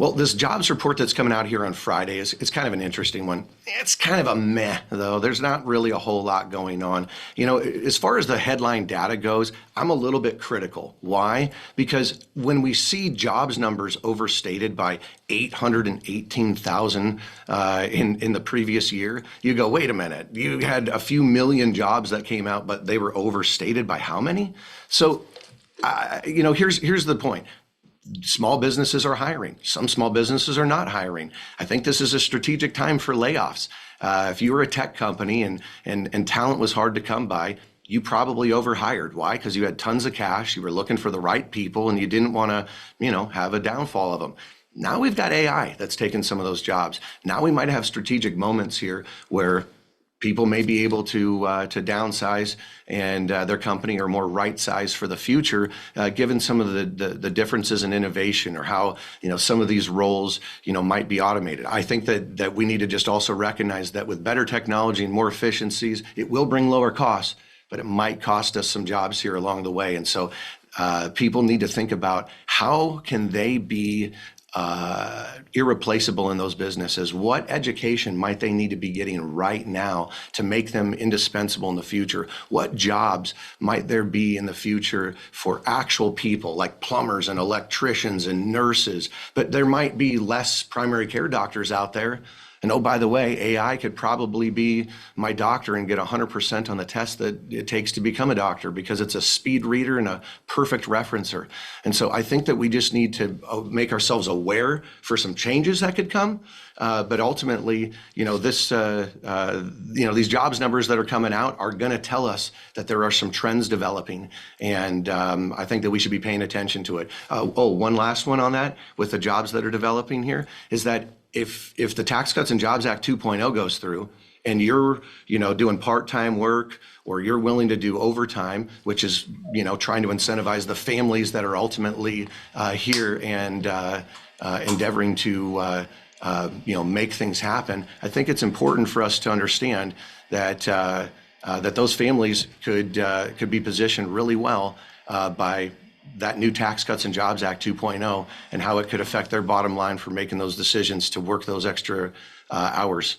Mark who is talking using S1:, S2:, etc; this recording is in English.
S1: Well, this jobs report that's coming out here on Friday is kind of an interesting one. It's kind of a meh, though. There's not really a whole lot going on. As far as the headline data goes, I'm a little bit critical. Why? Because when we see jobs numbers overstated by 818,000 in the previous year, you go, wait a minute, you had a few million jobs that came out, but they were overstated by how many? So, here's the point. Small businesses are hiring. Some small businesses are not hiring. I think this is a strategic time for layoffs. If you were a tech company and talent was hard to come by, you probably overhired. Why? Because you had tons of cash, you were looking for the right people, and you didn't want to, have a downfall of them. Now we've got AI that's taken some of those jobs. Now we might have strategic moments here where people may be able to downsize and their company are more right-sized for the future, given some of the differences in innovation or how some of these roles might be automated. I think that we need to just also recognize that with better technology and more efficiencies, it will bring lower costs, but it might cost us some jobs here along the way. And so people need to think about how can they be irreplaceable in those businesses. What education might they need to be getting right now to make them indispensable in the future? What jobs might there be in the future for actual people like plumbers and electricians and nurses? But there might be less primary care doctors out there. And oh, by the way, AI could probably be my doctor and get 100% on the test that it takes to become a doctor because it's a speed reader and a perfect referencer. And so I think that we just need to make ourselves aware for some changes that could come. But ultimately, these jobs numbers that are coming out are going to tell us that there are some trends developing. And I think that we should be paying attention to it. One last one on that with the jobs that are developing here is that if the Tax Cuts and Jobs Act 2.0 goes through and you're, doing part-time work or you're willing to do overtime, which is, trying to incentivize the families that are ultimately here and endeavoring to, make things happen, I think it's important for us to understand that that those families could be positioned really well by that new Tax Cuts and Jobs Act 2.0 and how it could affect their bottom line for making those decisions to work those extra hours.